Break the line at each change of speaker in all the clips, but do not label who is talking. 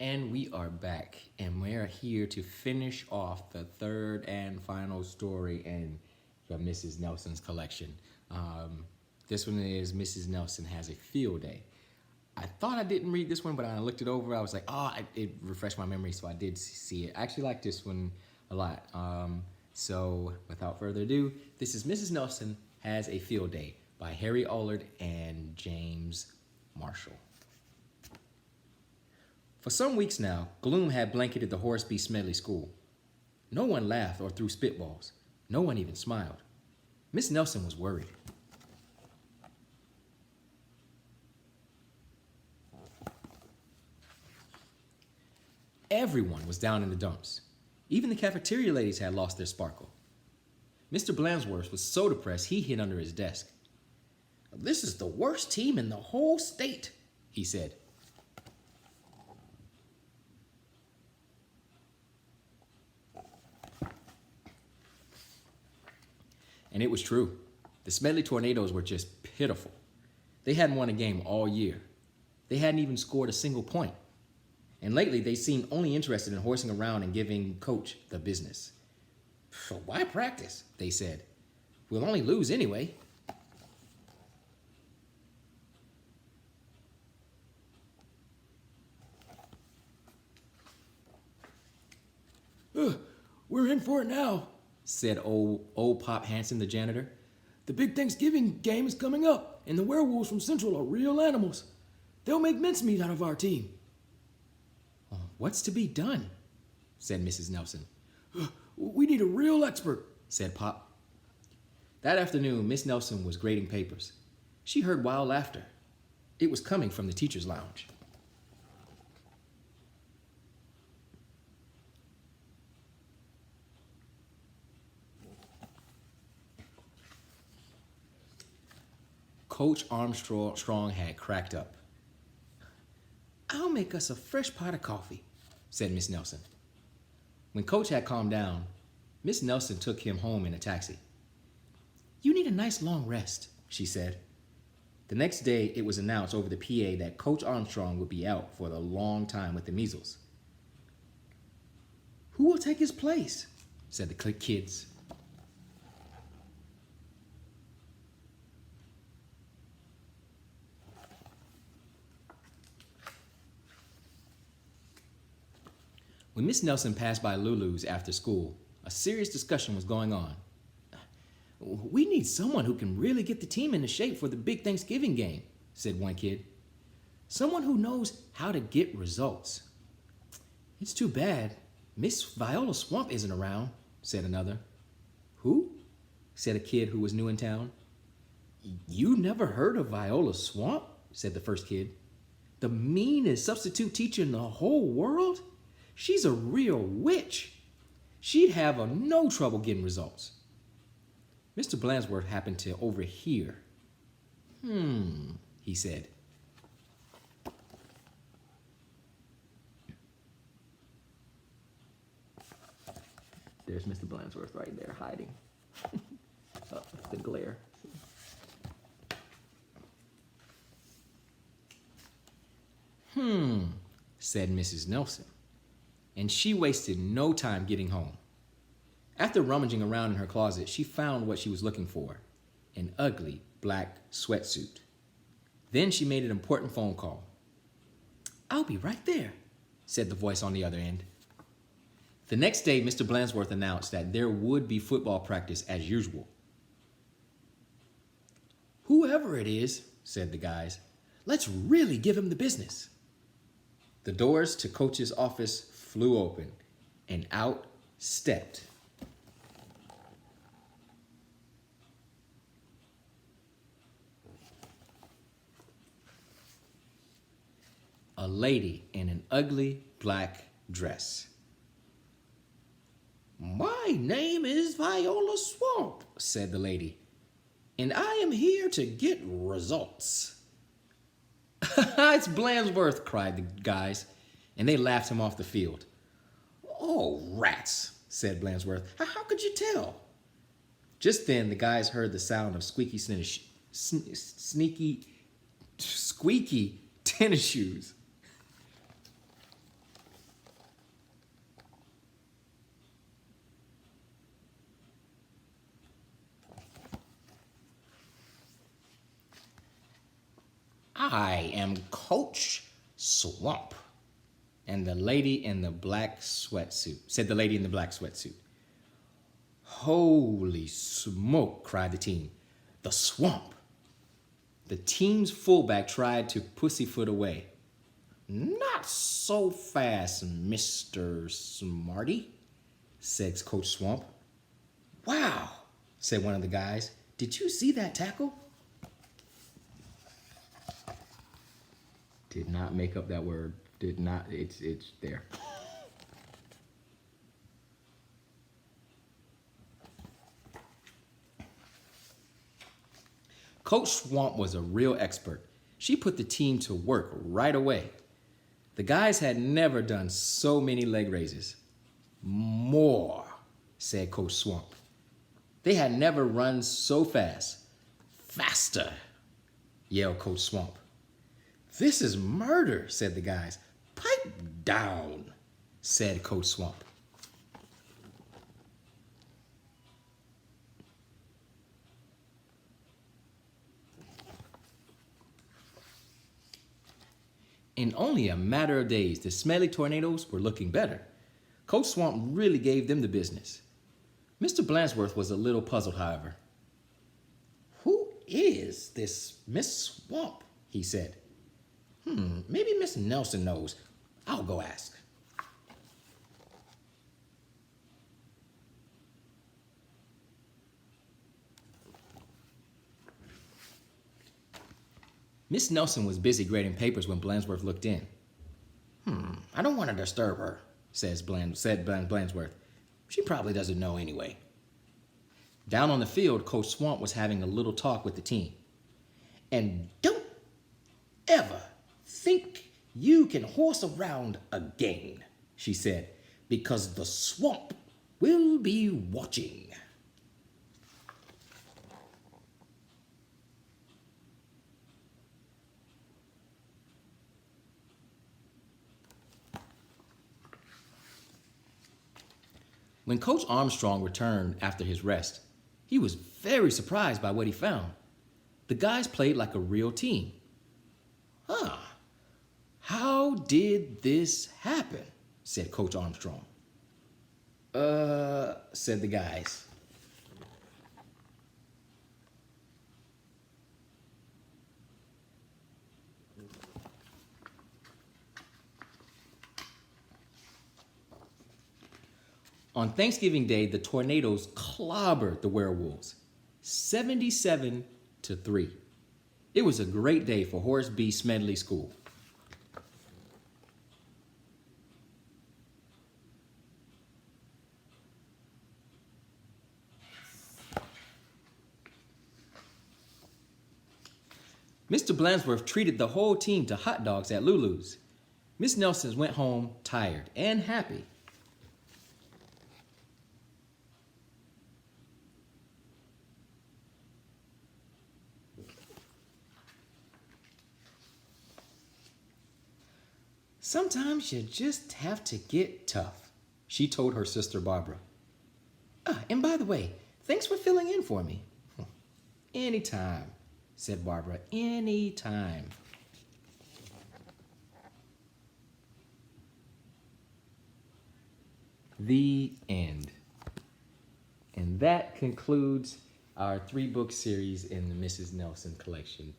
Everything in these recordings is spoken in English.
And we are back, and we're here to finish off the third and final story in Mrs. Nelson's collection. Um, this one is Mrs. Nelson Has a Field Day. I thought I didn't read this one, but I looked it over. I was like, it refreshed my memory, so I did see it. I actually like this one a lot. So without further ado, this is Mrs. Nelson Has a Field Day by Harry Allard and James Marshall. For some weeks now, gloom had blanketed the Horace B. Smedley School. No one laughed or threw spitballs. No one even smiled. Miss Nelson was worried. Everyone was down in the dumps. Even the cafeteria ladies had lost their sparkle. Mr. Blansworth was so depressed he hid under his desk. "This is the worst team in the whole state," he said. And it was true. The Smedley Tornadoes were just pitiful. They hadn't won a game all year. They hadn't even scored a single point. And lately, they seemed only interested in horsing around and giving Coach the business. "Why practice?" they said. "We'll only lose anyway." "We're in for it now," said old Pop Hansen, the janitor. "The big Thanksgiving game is coming up, and the werewolves from Central are real animals. They'll make mincemeat out of our team." "What's to be done?" said Mrs. Nelson. "We need a real expert," said Pop. That afternoon, Miss Nelson was grading papers. She heard wild laughter. It was coming from the teacher's lounge. Coach Armstrong had cracked up. "I'll make us a fresh pot of coffee," said Miss Nelson. When Coach had calmed down, Miss Nelson took him home in a taxi. "You need a nice long rest," she said. The next day, it was announced over the PA that Coach Armstrong would be out for a long time with the measles. "Who will take his place?" said the kids. When Miss Nelson passed by Lulu's after school, a serious discussion was going on. "We need someone who can really get the team into shape for the big Thanksgiving game," said one kid. "Someone who knows how to get results." "It's too bad Miss Viola Swamp isn't around," said another. "Who?" said a kid who was new in town. "You never heard of Viola Swamp?" said the first kid. "The meanest substitute teacher in the whole world? She's a real witch. She'd have no trouble getting results." Mr. Blansworth happened to overhear. He said. There's Mr. Blansworth right there hiding. The glare. Said Mrs. Nelson. And she wasted no time getting home. After rummaging around in her closet, she found what she was looking for, an ugly black sweatsuit. Then she made an important phone call. "I'll be right there," said the voice on the other end. The next day, Mr. Blansworth announced that there would be football practice as usual. "Whoever it is," said the guys, "let's really give him the business." The doors to Coach's office flew open, and out stepped a lady in an ugly black dress. "My name is Viola Swamp," said the lady, "and I am here to get results." "It's Blansworth," cried the guys, and they laughed him off the field. "Oh, rats," said Blansworth. "How could you tell?" Just then, the guys heard the sound of squeaky tennis shoes. I am Coach Swamp. And the lady in the black sweatsuit, said the lady in the black sweatsuit. Holy smoke, cried the team. The Swamp. The team's fullback tried to pussyfoot away. Not so fast, Mr. Smarty, said Coach Swamp. Wow, said one of the guys. Did you see that tackle? Did not make up that word. Did not, it's there. Coach Swamp was a real expert. She put the team to work right away. The guys had never done so many leg raises. More, said Coach Swamp. They had never run so fast. Faster, yelled Coach Swamp. This is murder, said the guys. Pipe down, said Coach Swamp. In only a matter of days, the smelly tornadoes were looking better. Coach Swamp really gave them the business. Mr. Blansworth was a little puzzled, however. Who is this Miss Swamp? He said. Maybe Miss Nelson knows. I'll go ask. Miss Nelson was busy grading papers when Blansworth looked in. I don't want to disturb her, said Blansworth. She probably doesn't know anyway. Down on the field, Coach Swamp was having a little talk with the team. And don't ever think you can horse around again, she said, because the Swamp will be watching. When Coach Armstrong returned after his rest, he was very surprised by what he found. The guys played like a real team. How did this happen? Said Coach Armstrong. Said the guys. On Thanksgiving Day, the tornadoes clobbered the werewolves, 77-3. It was a great day for Horace B. Smedley School. Mr. Blansworth treated the whole team to hot dogs at Lulu's. Miss Nelson went home tired and happy. Sometimes you just have to get tough, she told her sister Barbara. And by the way, thanks for filling in for me. Anytime, said Barbara, anytime. The end. And that concludes our 3-book series in the Mrs. Nelson collection.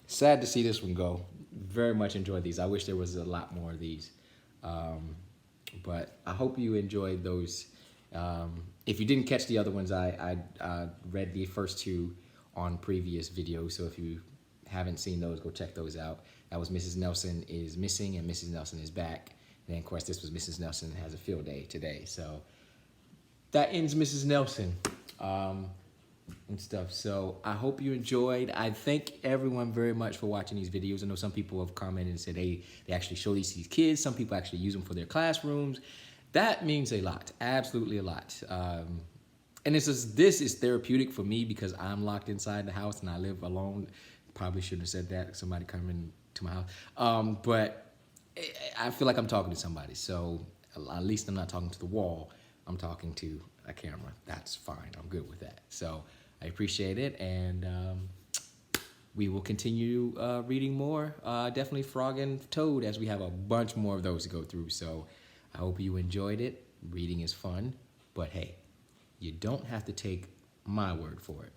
Sad to see this one go. Very much enjoyed these. I wish there was a lot more of these. But I hope you enjoyed those. If you didn't catch the other ones, I read the first 2 on previous videos. So if you haven't seen those, go check those out. That was Mrs. Nelson is Missing and Mrs. Nelson is Back. And then, of course, this was Mrs. Nelson Has a Field Day today. So that ends Mrs. Nelson. And stuff. So I hope you enjoyed. I thank everyone very much for watching these videos. I know some people have commented and said they actually show these to these kids. Some people actually use them for their classrooms. That means a lot, absolutely a lot. And this is therapeutic for me because I'm locked inside the house and I live alone. Probably shouldn't have said that. Somebody coming to my house. But I feel like I'm talking to somebody. So at least I'm not talking to the wall. I'm talking to a camera. That's fine. I'm good with that. So I appreciate it. And we will continue reading more. Definitely Frog and Toad, as we have a bunch more of those to go through. So I hope you enjoyed it. Reading is fun, but hey, you don't have to take my word for it.